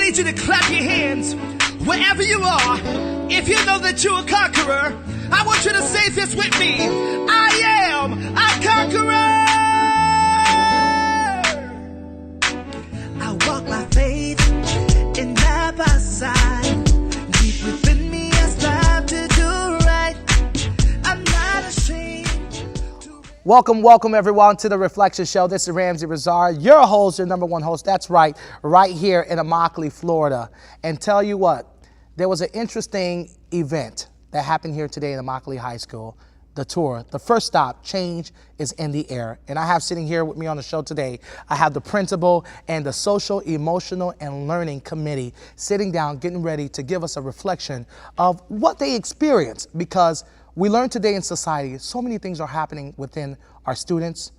need you to clap your hands wherever you are. If you know that you're a conqueror, I want you to say this with me. I am a conqueror. I walk by faith and not by sight. Deep within me, I strive to do right. I'm not ashamed. Welcome everyone to the Reflection Show. This is Ramsey Razar, your host, your number one host. That's right here in Immokalee, Florida. And tell you what, there was an interesting event that happened here today in Immokalee High School. The tour, the first stop, change is in the air. And I have sitting here with me on the show today, I have the principal and the social, emotional, and learning committee sitting down, getting ready to give us a reflection of what they experienced, because we learn today in society, so many things are happening within our students,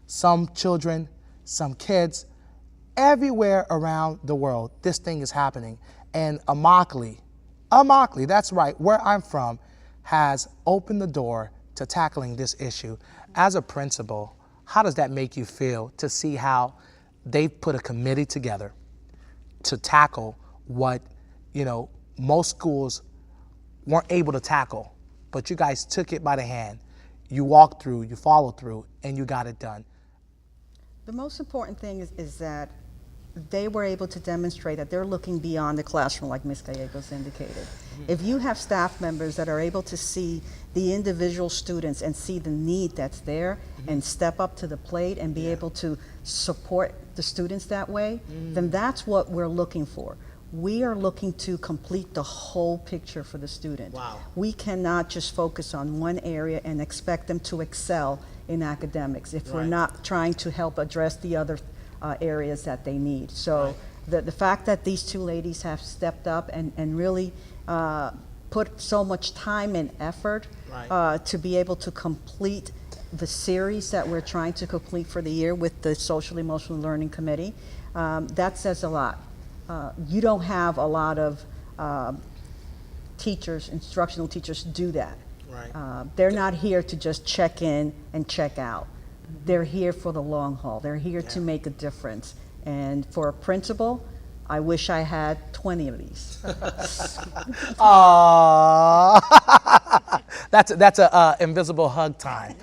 some children, some kids, everywhere around the world, this thing is happening. And Immokalee, that's right, where I'm from, has opened the door to tackling this issue. As a principal, how does that make you feel to see how they've put a committee together to tackle what, most schools weren't able to tackle, but you guys took it by the hand, you walked through, you followed through, and you got it done? The most important thing is that they were able to demonstrate that they're looking beyond the classroom, like Ms. Gallegos indicated. Mm-hmm. If you have staff members that are able to see the individual students and see the need that's there, mm-hmm. and step up to the plate and be able to support the students that way, mm-hmm. then that's what we're looking for. We are looking to complete the whole picture for the student. Wow. We cannot just focus on one area and expect them to excel in academics if we're not trying to help address the other areas that they need. So the fact that these two ladies have stepped up and really put so much time and effort to be able to complete the series that we're trying to complete for the year with the Social Emotional Learning Committee, that says a lot. You don't have a lot of teachers, instructional teachers, do that. They're not here to just check in and check out. They're here for the long haul. They're here to make a difference. And for a principal, I wish I had 20 of these. Aww. That's a invisible hug time.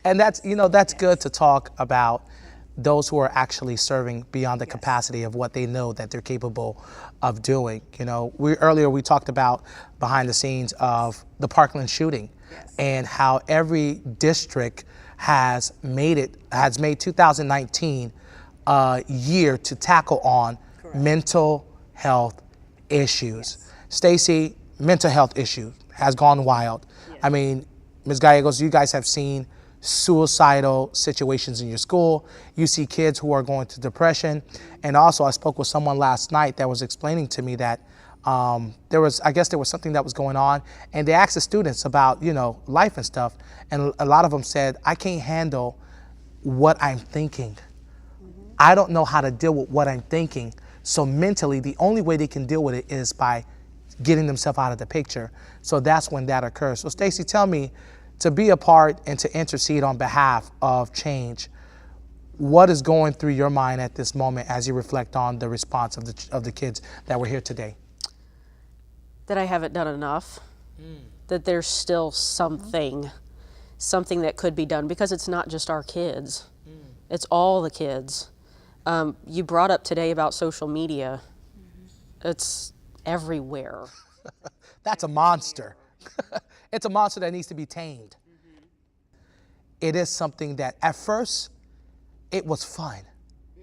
And that's good to talk about those who are actually serving beyond the capacity of what they know that they're capable of doing. Earlier we talked about behind the scenes of the Parkland shooting, and how every district has made 2019 a year to tackle on mental health issues. Stacy, mental health issue has gone wild. I mean, Ms. Gallegos, you guys have seen suicidal situations in your school. You see kids who are going through depression. And also I spoke with someone last night that was explaining to me that there was something that was going on, and they asked the students about, life and stuff. And a lot of them said, I can't handle what I'm thinking. Mm-hmm. I don't know how to deal with what I'm thinking. So mentally, the only way they can deal with it is by getting themselves out of the picture. So that's when that occurs. So Stacy, tell me, to be a part and to intercede on behalf of change, what is going through your mind at this moment as you reflect on the response of the kids that were here today? That I haven't done enough, that there's still something that could be done, because it's not just our kids, it's all the kids. You brought up today about social media. It's everywhere. That's a monster. It's a monster that needs to be tamed. It is something that at first, it was fun.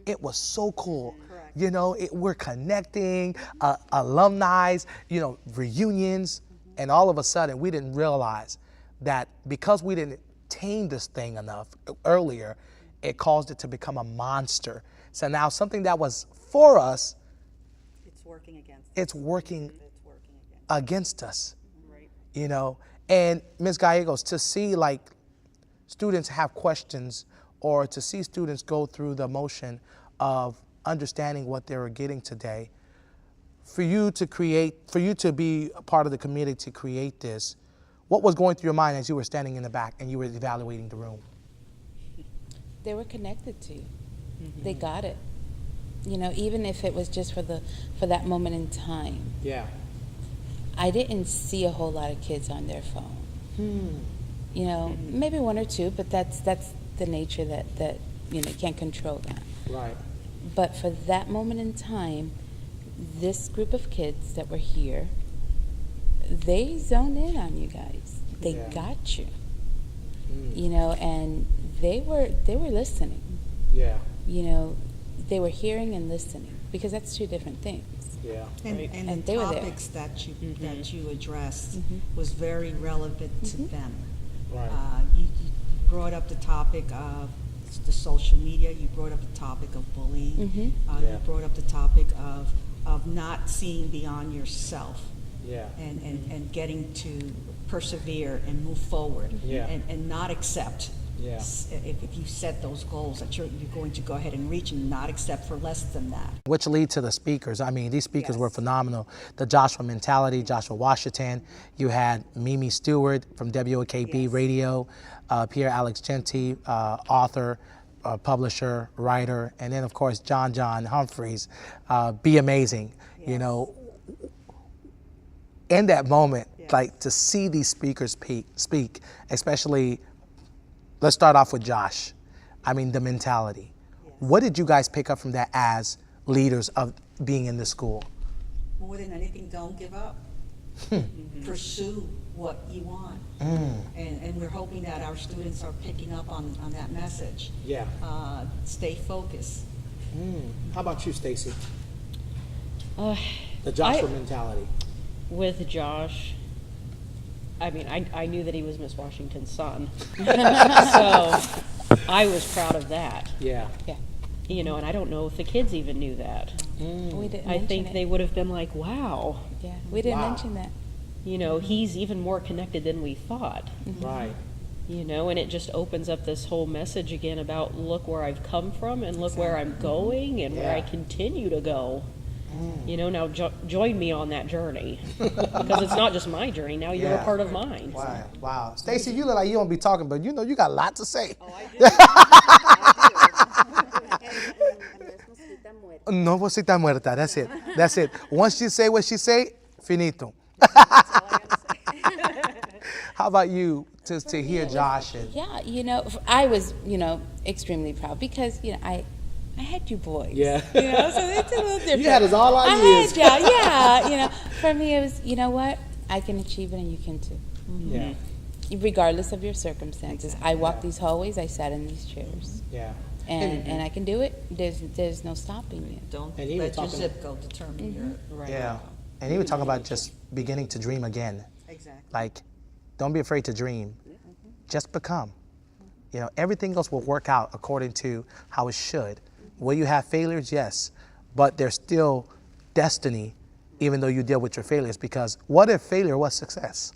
It was so cool. We're connecting, alumni, reunions, and all of a sudden we didn't realize that because we didn't tame this thing enough earlier, it caused it to become a monster. So now something that was for us, it's working against us. It's working against us. And Ms. Gallegos, to see students have questions, or to see students go through the motion of understanding what they were getting today, for you to be a part of the committee to create this, what was going through your mind as you were standing in the back and you were evaluating the room? They were connected to. Mm-hmm. They got it. you know, even if it was just for that moment in time. Yeah. I didn't see a whole lot of kids on their phone. You know, maybe one or two, but that's the nature that you know, can't control that. Right. But for that moment in time, this group of kids that were here, they zoned in on you guys. They got you. You know, and they were listening. Yeah. You know, they were hearing and listening, because that's two different things. Yeah. And And the they were there. topics that you addressed was very relevant to them. Right. You brought up the topic of the social media. You brought up the topic of bullying. You brought up the topic of not seeing beyond yourself. Yeah. And getting to persevere and move forward. Yeah. And not accept. Yeah. If you set those goals that you're going to go ahead and reach, and not accept for less than that. Which lead to the speakers. I mean, these speakers were Yes. phenomenal. The Joshua Mentality, Joshua Washington. You had Mimi Steward from WOKB Yes. Radio, Pierre Alex Jeanty, author, publisher, writer, and then of course John Humpreys. Be amazing. You know, in that moment, like to see these speakers speak, especially. Let's start off with Josh. I mean, the mentality. What did you guys pick up from that as leaders of being in the school? More than anything, don't give up. Pursue what you want. And we're hoping that our students are picking up on that message. Yeah. Stay focused. How about you, Stacy? The Joshua mentality. With Josh, I mean, I knew that he was Miss Washington's son. So I was proud of that. Yeah. Yeah. You know, and I don't know if the kids even knew that. We didn't I mention think it. they would have been like, wow, Yeah, we didn't Wow. mention that. you know, he's even more connected than we thought. Right. You know, and it just opens up this whole message again about look where I've come from and look where I'm going and where I Yeah. continue to go. You know, now join me on that journey, because it's not just my journey. Now you're a part of mine. Wow. Wow. Stacy, you look like you don't be talking, but you know you got a lot to say. No cosita muerta. That's it. That's it. Once she say what she say, finito. How about you to hear Josh? And, Yeah, you know, I was, you know, extremely proud, because, you know, I had you boys. Yeah. You know, so it's a little different. You had us all our I years. had y'all, yeah. You know, for me it was, you know what? I can achieve it and you can too. yeah. Regardless of your circumstances. I walked these hallways, I sat in these chairs. Yeah. And I can do it. There's no stopping you. Don't And he was let your talking- zip code determine your Yeah. And he was talking about just beginning to dream again. Exactly. Like, don't be afraid to dream. Just become. You know, everything else will work out according to how it should. Will you have failures? Yes. But there's still destiny, even though you deal with your failures, because what if failure was success?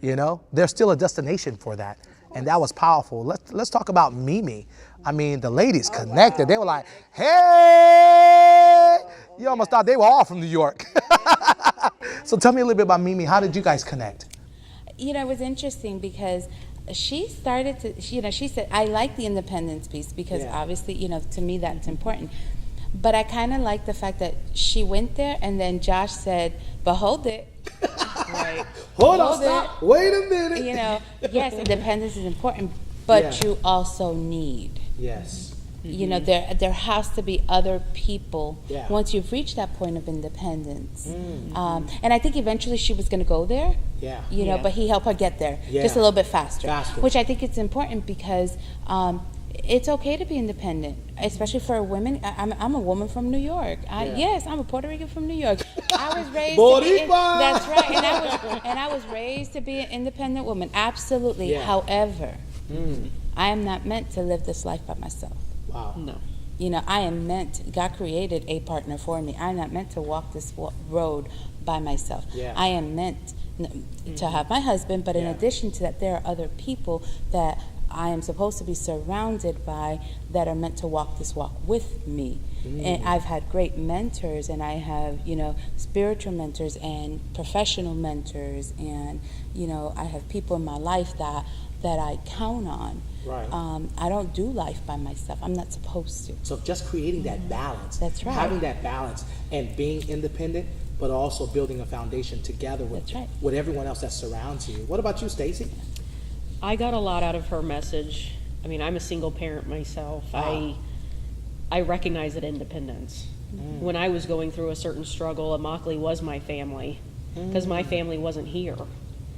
You know, there's still a destination for that. And that was powerful. Let's talk about Mimi. I mean, the ladies connected. They were like, hey! You almost thought they were all from New York. So tell me a little bit about Mimi. How did you guys connect? You know, it was interesting because she started to, you know, she said, I like the independence piece because Yeah. obviously, you know, to me that's important. But I kind of like the fact that she went there and then Josh said, but hold it. Right. Hold on, Hold stop. Wait a minute. You know, yes, independence is important, but Yeah. you also need. Yes. You know, there has to be other people Yeah. once you've reached that point of independence. And I think eventually she was going to go there. Yeah. You know, Yeah. but he helped her get there Yeah. just a little bit faster. Faster. Which I think it's important because it's okay to be independent, especially for women. I'm a woman from New York. Yes, I'm a Puerto Rican from New York. I was raised to be, Boricua! that's right, and I was raised to be an independent woman. Absolutely. Yeah. However, I am not meant to live this life by myself. Wow. No. You know, I am meant, God created a partner for me. I'm not meant to walk this road by myself. Yeah. I am meant to have my husband, but in Yeah. addition to that, there are other people that I am supposed to be surrounded by that are meant to walk this walk with me. And I've had great mentors, and I have, you know, spiritual mentors and professional mentors, and, you know, I have people in my life that that I count on. Right. I don't do life by myself. I'm not supposed to. So just creating that balance. That's right. Having that balance and being independent, but also building a foundation together with, That's right. with everyone else that surrounds you. What about you, Stacy? I got a lot out of her message. I mean, I'm a single parent myself. I recognize that independence. When I was going through a certain struggle, Immokalee was my family because my family wasn't here.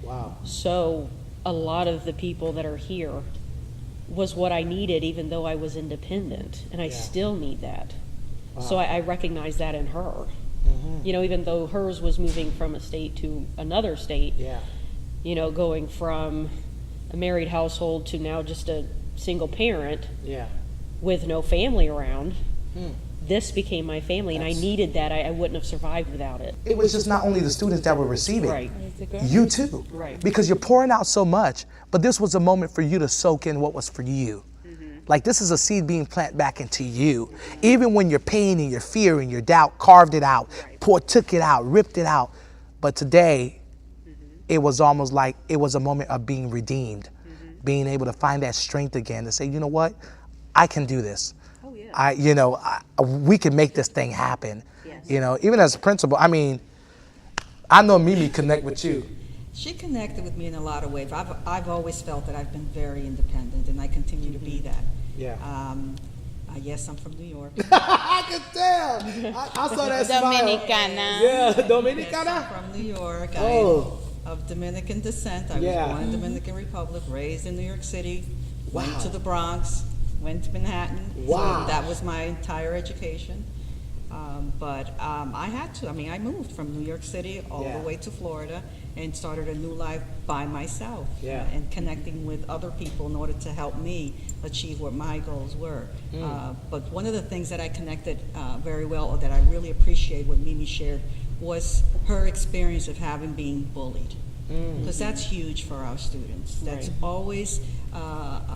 Wow. So a lot of the people that are here was what I needed, even though I was independent, and I still need that. So I recognize that in her. You know, even though hers was moving from a state to another state, you know, going from a married household to now just a single parent with no family around, this became my family, and I needed that. I wouldn't have survived without it. It was just not only the students that were receiving, Right. you too. Right. Because you're pouring out so much, but this was a moment for you to soak in what was for you. Like this is a seed being planted back into you. Even when your pain and your fear and your doubt carved it out, took it out, ripped it out. But today, it was almost like it was a moment of being redeemed, being able to find that strength again to say, you know what, I can do this. We can make this thing happen. You know, even as a principal, I mean, I know Mimi connect with you. She connected with me in a lot of ways. I've always felt that I've been very independent, and I continue to be that. Yes, I'm from New York. I can tell. I saw that Dominicana. Yeah, Yes, Dominicana. I'm from New York. Oh. I'm of Dominican descent. I was born in the Dominican Republic, raised in New York City, went to the Bronx, went to Manhattan. Wow. So that was my entire education. But I had to. I mean, I moved from New York City all the way to Florida and started a new life by myself. And connecting with other people in order to help me achieve what my goals were. But one of the things that I connected very well, or that I really appreciate what Mimi shared, was her experience of having been bullied. Because that's huge for our students. That's always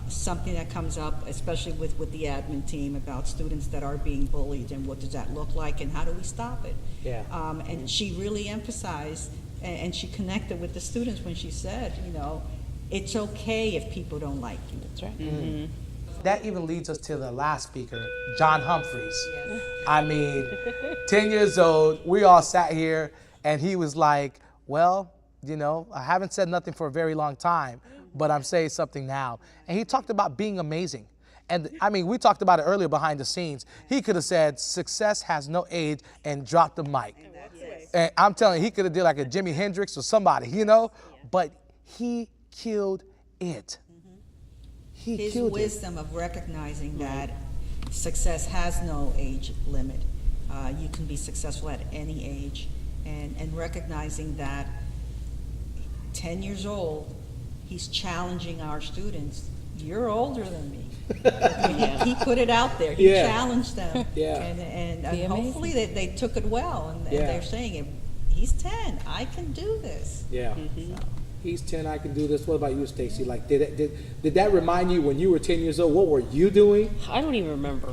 something that comes up, especially with the admin team, about students that are being bullied, and what does that look like, and how do we stop it? And she really emphasized, and she connected with the students when she said, you know, it's okay if people don't like you. That's right. That even leads us to the last speaker, John Humpreys. I mean, 10 years old, we all sat here, and he was like, well, you know, I haven't said nothing for a very long time, but I'm saying something now. And he talked about being amazing. And I mean, we talked about it earlier behind the scenes. He could have said, success has no age, and dropped the mic. And I'm telling you, he could have did like a Jimi Hendrix or somebody, you know, but he killed it. His wisdom of recognizing that success has no age limit. You can be successful at any age, and recognizing that 10 years old, he's challenging our students. You're older than me. He put it out there. He challenged them. And hopefully they took it well, and they're saying, he's 10, I can do this. He's 10, I can do this. What about you, Stacy? Like, did that remind you when you were 10 years old? What were you doing? I don't even remember.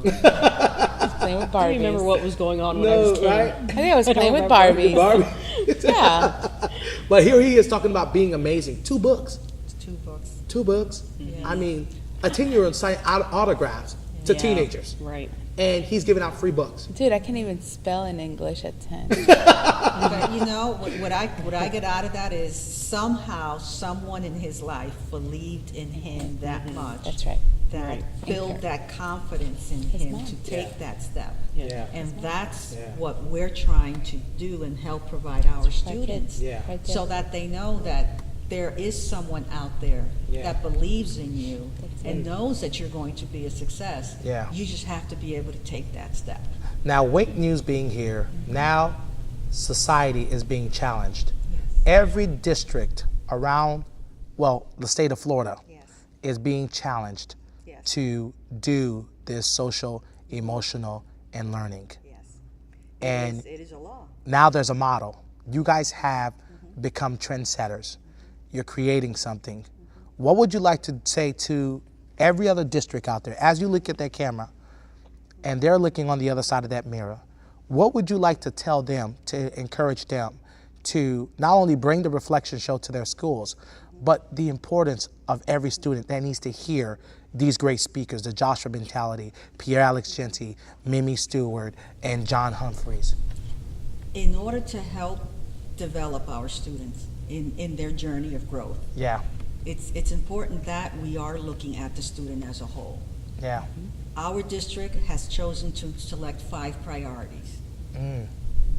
Playing with Barbies. I don't remember what was going on when I was a kid. Right? I think I was playing with Barbies. Yeah. But here he is talking about being amazing. 2 books. It's 2 books. 2 books. I mean, a 10-year-old signing autographs to teenagers. Right. And he's giving out free books. Dude, I can't even spell in English at 10. But you know, what I get out of that is somehow someone in his life believed in him that much. That's right. That built that confidence in him to take that step. And that's what we're trying to do and help provide our students, so that they know that there is someone out there that believes in you and knows that you're going to be a success. You just have to be able to take that step. Now, Wake News being here, now society is being challenged. Every district around, well, the state of Florida is being challenged to do this social, emotional, and learning. And it is a law. Now there's a model. You guys have become trendsetters. You're creating something. What would you like to say to every other district out there as you look at that camera and they're looking on the other side of that mirror? What would you like to tell them to encourage them to not only bring the reflection show to their schools, but the importance of every student that needs to hear these great speakers, the Joshua mentality, Pierre Alex Jeanty, Mimi Steward, and John Humpreys? In order to help develop our students in their journey of growth, Yeah, it's important that we are looking at the student as a whole. yeah. Our district has chosen to select 5 priorities. Mm.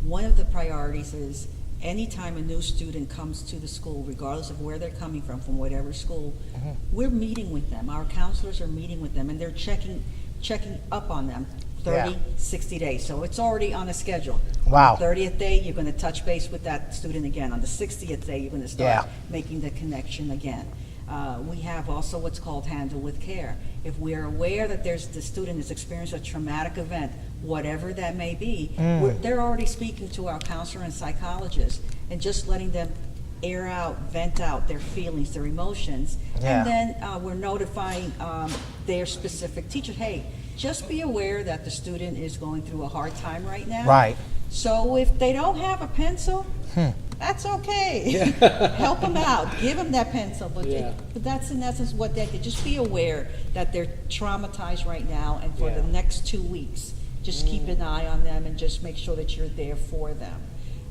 One of the priorities is anytime a new student comes to the school, regardless of where they're coming from whatever school, we're meeting with them. Our counselors are meeting with them, and they're checking up on them 30, Yeah. 60 days. So it's already on a schedule. Wow. On the 30th day, you're going to touch base with that student again. On the 60th day, you're going to start Yeah. making the connection again. We have also what's called Handle with Care. If we are aware that the student has experienced a traumatic event, whatever that may be, they're already speaking to our counselor and psychologist and just letting them air out, vent out their feelings, their emotions. Yeah. And then we're notifying their specific teacher, hey, just be aware that the student is going through a hard time right now. Right. So if they don't have a pencil, that's okay. Help them out. Give them that pencil. But, but that's in essence what they did. Just be aware that they're traumatized right now, and for the next 2 weeks, just keep an eye on them and just make sure that you're there for them.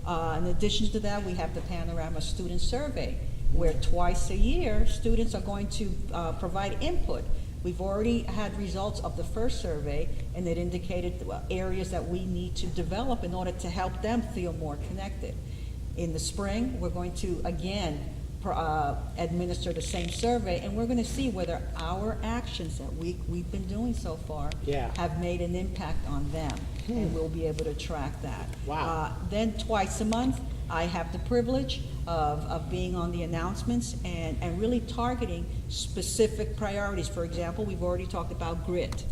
In addition to that, we have the Panorama Student Survey, where twice a year, students are going to provide input. We've already had results of the first survey, and it indicated areas that we need to develop in order to help them feel more connected. In the spring, we're going to, again, administer the same survey, and we're going to see whether our actions that we've been doing so far have made an impact on them, and we'll be able to track that. Wow. Then twice a month, I have the privilege of being on the announcements and really targeting specific priorities. For example, we've already talked about grit.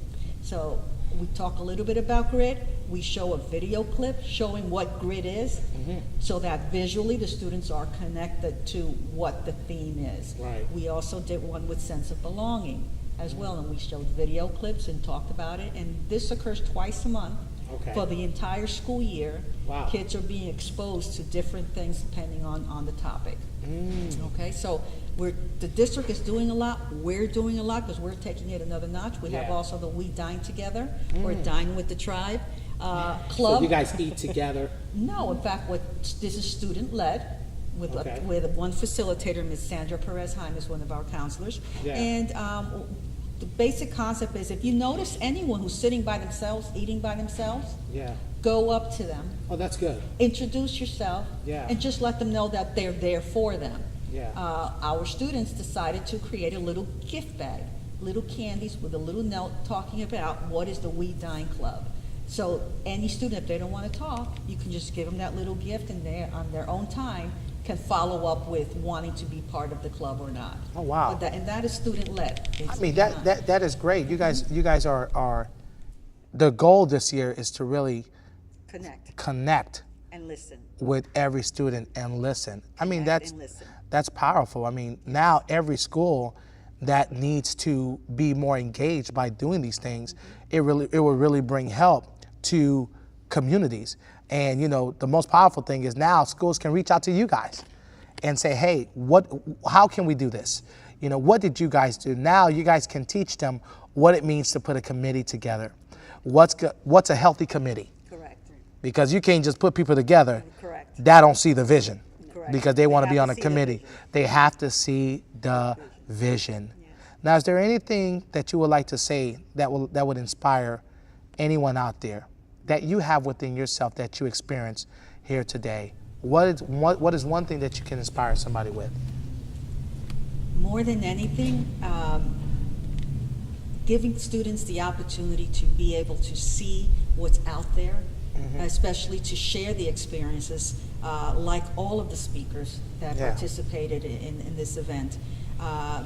So we talk a little bit about grit. We show a video clip showing what grit is, so that visually the students are connected to what the theme is. Right. We also did one with sense of belonging as well, and we showed video clips and talked about it. And this occurs twice a month. Okay. For the entire school year. Wow. Kids are being exposed to different things depending on the topic. Okay, so the district is doing a lot. We're doing a lot because we're taking it another notch. We have also the We Dine Together, or Dine with the Tribe club. So you guys eat together? No, in fact, this is student-led with one facilitator, Ms. Sandra Perez-Heim is one of our counselors. Yeah. And the basic concept is if you notice anyone who's sitting by themselves, eating by themselves, go up to them. Oh, that's good. Introduce yourself, Yeah. and just let them know that they're there for them. Yeah. Our students decided to create a little gift bag, little candies with a little note talking about what is the We Dine Club. So any student, if they don't want to talk, you can just give them that little gift, and they, on their own time, can follow up with wanting to be part of the club or not. Oh, wow. And that is student-led. I mean, that is great. You guys are the goal this year is to really connect and listen. with every student and listen. I mean, Connect and listen. that's powerful. I mean, now every school that needs to be more engaged by doing these things, it will really bring help to communities. And the most powerful thing is now schools can reach out to you guys and say, hey, how can we do this? What did you guys do? Now you guys can teach them what it means to put a committee together. What's a healthy committee? Correct. Because you can't just put people together Correct. that don't see the vision. Correct. Because they want to be have on to a see the committee. vision. They have to see the vision. Now, is there anything that you would like to say that would inspire anyone out there that you have within yourself that you experience here today? What is one thing that you can inspire somebody with? More than anything, giving students the opportunity to be able to see what's out there, especially to share the experiences, like all of the speakers that participated in this event.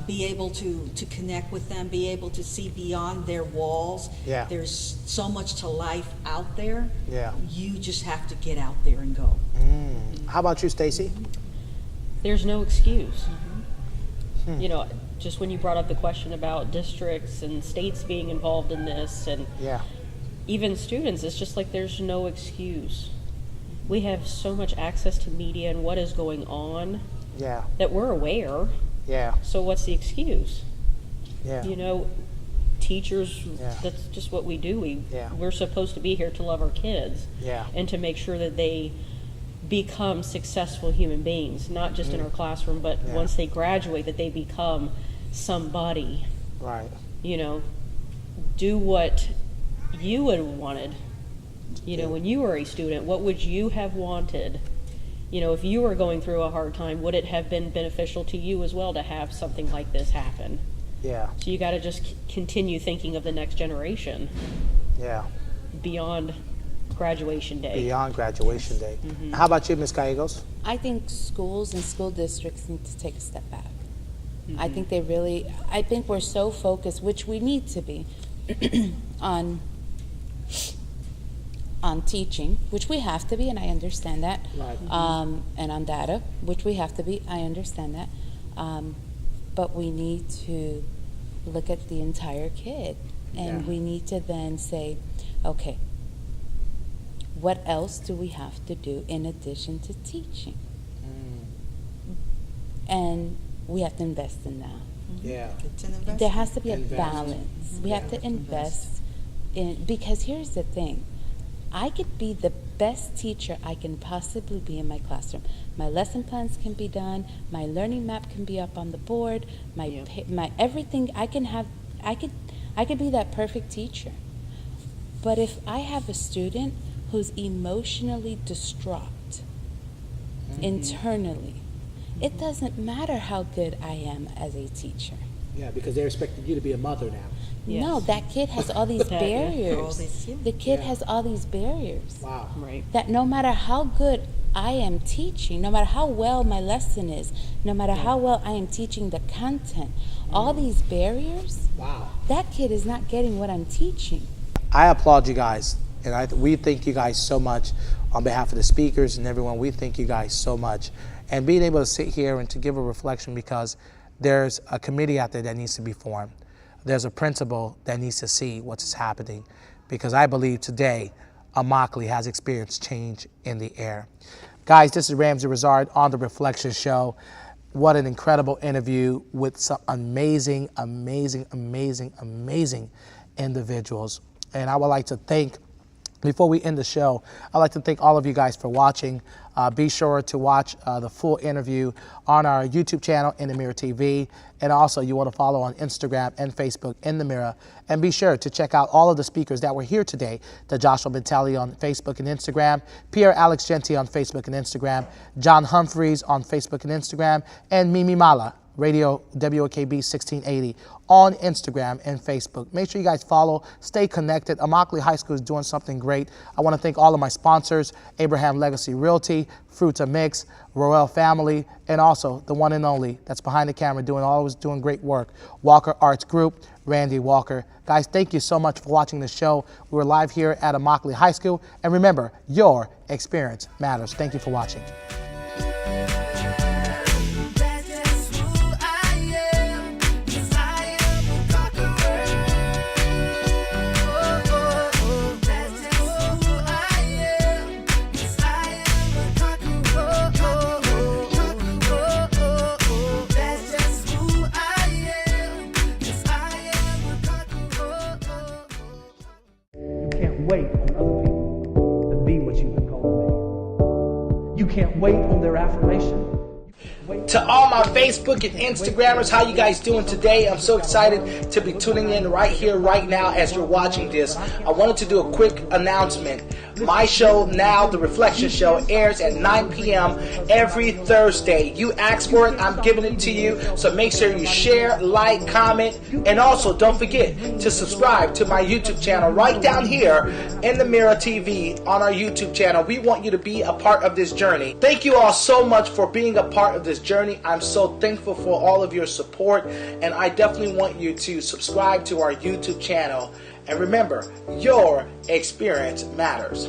Be able to connect with them, be able to see beyond their walls. Yeah. There's so much to life out there. Yeah. You just have to get out there and go. How about you, Stacy? There's no excuse. Just when you brought up the question about districts and states being involved in this, and even students, it's just like there's no excuse. We have so much access to media and what is going on that we're aware. Yeah. So what's the excuse? Yeah. You know, teachers, Yeah. that's just what we do. Yeah. We're supposed to be here to love our kids. Yeah. And to make sure that they become successful human beings, not just in our classroom, but Yeah. once they graduate, that they become somebody. Right. You know, do what you would have wanted. You know, when you were a student, what would you have wanted? You know, if you were going through a hard time, would it have been beneficial to you as well to have something like this happen? Yeah. So you got to just continue thinking of the next generation Yeah. beyond graduation day. Beyond graduation day. How about you, Ms. Gallegos? I think schools and school districts need to take a step back. I think I think we're so focused, which we need to be, on teaching, which we have to be, and I understand that. Right. And on data, which we have to be, I understand that. But we need to look at the entire kid, and Yeah. we need to then say, okay, what else do we have to do in addition to teaching? And we have to invest in that. Yeah. There has to be a Invest. balance. We have to invest in, because here's the thing. I could be the best teacher I can possibly be in my classroom. My lesson plans can be done. My learning map can be up on the board. My everything I can have. I could be that perfect teacher. But if I have a student who's emotionally distraught internally, it doesn't matter how good I am as a teacher. Yeah, because they're expecting you to be a mother now. Yes. No, that kid has all these Yeah. barriers. The kid has all these barriers. Wow. Right. That no matter how good I am teaching, no matter how well my lesson is, no matter how well I am teaching the content, all these barriers, Wow. that kid is not getting what I'm teaching. I applaud you guys, and we thank you guys so much on behalf of the speakers and everyone. We thank you guys so much. And being able to sit here and to give a reflection, because there's a committee out there that needs to be formed. There's a principal that needs to see what's happening, because I believe today Immokalee has experienced change in the air. Guys, this is Ramsey Rizard on The Reflection Show. What an incredible interview with some amazing, amazing, amazing, amazing individuals. And I would like to thank, before we end the show, I'd like to thank all of you guys for watching. Be sure to watch the full interview on our YouTube channel, InTheMirrorTv. And also you want to follow on Instagram and Facebook, In The Mirror. And be sure to check out all of the speakers that were here today. The Joshua Bentelli on Facebook and Instagram, Pierre Alex Jeanty on Facebook and Instagram, John Humpreys on Facebook and Instagram, and Mimi Mala, Radio WOKB 1680 on Instagram and Facebook. Make sure you guys follow, stay connected. Immokalee High School is doing something great. I want to thank all of my sponsors, Abraham Legacy Realty, Fruits of Mix, Royal Family, and also the one and only that's behind the camera always doing great work, Walker Arts Group, Randy Walker. Guys, thank you so much for watching the show. We're live here at Immokalee High School. And remember, your experience matters. Thank you for watching. Wait on other people to be what you've been called to be. You can't wait on their affirmation. To all my Facebook and Instagrammers, how you guys doing today? I'm so excited to be tuning in right here, right now as you're watching this. I wanted to do a quick announcement. My show now, The Reflection Show, airs at 9 p.m. every Thursday. You asked for it, I'm giving it to you. So make sure you share, like, comment, and also don't forget to subscribe to my YouTube channel right down here, In The Mirror TV, on our YouTube channel. We want you to be a part of this journey. Thank you all so much for being a part of this journey. I'm so thankful for all of your support, and I definitely want you to subscribe to our YouTube channel. And remember, your experience matters.